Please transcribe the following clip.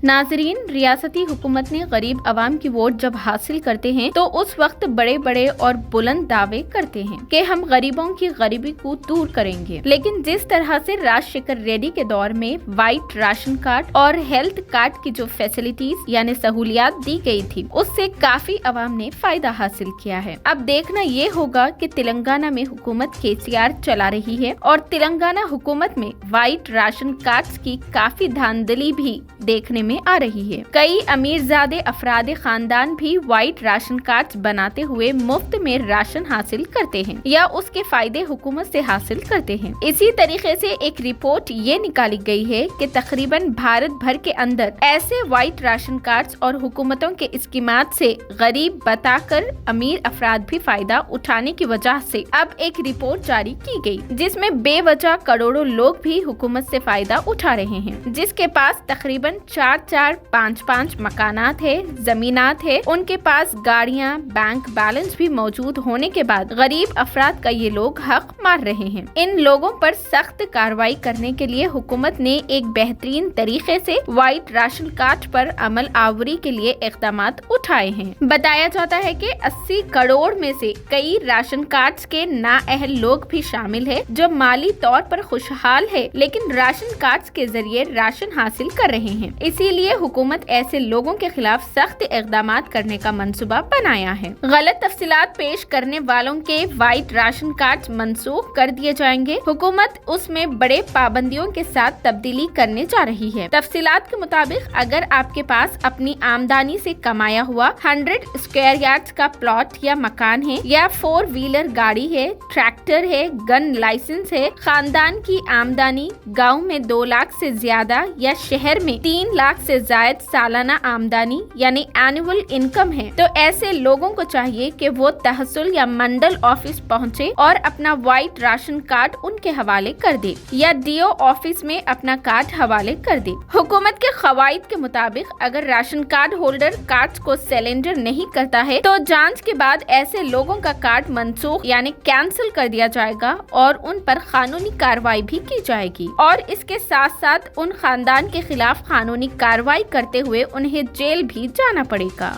नाज़रीन, रियासती हुकूमत ने गरीब अवाम की वोट जब हासिल करते हैं तो उस वक्त बड़े बड़े और बुलंद दावे करते हैं कि हम गरीबों की गरीबी को दूर करेंगे, लेकिन जिस तरह से राजशेखर रेड्डी के दौर में वाइट राशन कार्ड और हेल्थ कार्ड की जो फैसिलिटीज यानी सहूलियात दी गई थी, उससे काफी अवाम ने फायदा हासिल किया है। अब देखना ये होगा कि तेलंगाना में हुकूमत केसीआर चला रही है और तेलंगाना हुकूमत में वाइट राशन कार्ड की काफी धांधली भी देखने में आ रही है। कई अमीरजादे अफराद खानदान भी वाइट राशन कार्ड बनाते हुए मुफ्त में राशन हासिल करते हैं या उसके फायदे हुकूमत से हासिल करते हैं। इसी तरीके से एक रिपोर्ट ये निकाली गई है कि तकरीबन भारत भर के अंदर ऐसे वाइट राशन कार्ड और हुकूमतों के स्कीमात से गरीब बताकर अमीर अफराद भी फायदा उठाने की वजह से अब एक रिपोर्ट जारी की गई, जिसमें बेवजह करोड़ों लोग भी हुकूमत से फायदा उठा रहे हैं। जिसके पास तकरीबन 4-4, 5-5 मकानात है, जमीनात है, उनके पास गाड़ियां, बैंक बैलेंस भी मौजूद होने के बाद गरीब अफराद का ये लोग हक मार रहे हैं। इन लोगों पर सख्त कार्रवाई करने के लिए हुकूमत ने एक बेहतरीन तरीके से वाइट राशन कार्ड पर अमल आवरी के लिए इक़दामात उठाए हैं। बताया जाता है कि 80 करोड़ में से कई राशन कार्ड के नाअहल लोग भी शामिल है जो माली तौर पर खुशहाल है, लेकिन राशन कार्ड के जरिए राशन हासिल कर रहे हैं। इसीलिए हुकूमत ऐसे लोगों के खिलाफ सख्त इक़दामात करने का मंसूबा बनाया है। गलत तफसीलात पेश करने वालों के वाइट राशन कार्ड मनसूख कर दिए जाएंगे। हुकूमत उसमें बड़े पाबंदियों के साथ तब्दीली करने जा रही है। तफसीलात के मुताबिक अगर आपके पास अपनी आमदनी से कमाया हुआ 100 स्क्वायर यार्ड का प्लॉट या मकान है या 4 व्हीलर गाड़ी है, ट्रैक्टर है, गन लाइसेंस है, खानदान की आमदनी गाँव में 2 लाख से ज्यादा या शहर में 3 लाख से जायद सालाना आमदनी यानी एनुअल इनकम है, तो ऐसे लोगों को चाहिए कि वो तहसील या मंडल ऑफिस पहुँचे और अपना वाइट राशन कार्ड उनके हवाले कर दे या डीओ ऑफिस में अपना कार्ड हवाले कर दे। हुकूमत के क़वाइद के मुताबिक अगर राशन कार्ड होल्डर कार्ड को सरेंडर नहीं करता है तो जांच के बाद ऐसे लोगों का कार्ड मनसूख यानी कैंसिल कर दिया जाएगा और उन पर कानूनी कार्रवाई भी की जाएगी और इसके साथ साथ उन खानदान के खिलाफ कानूनी कार्रवाई करते हुए उन्हें जेल भी जाना पड़ेगा।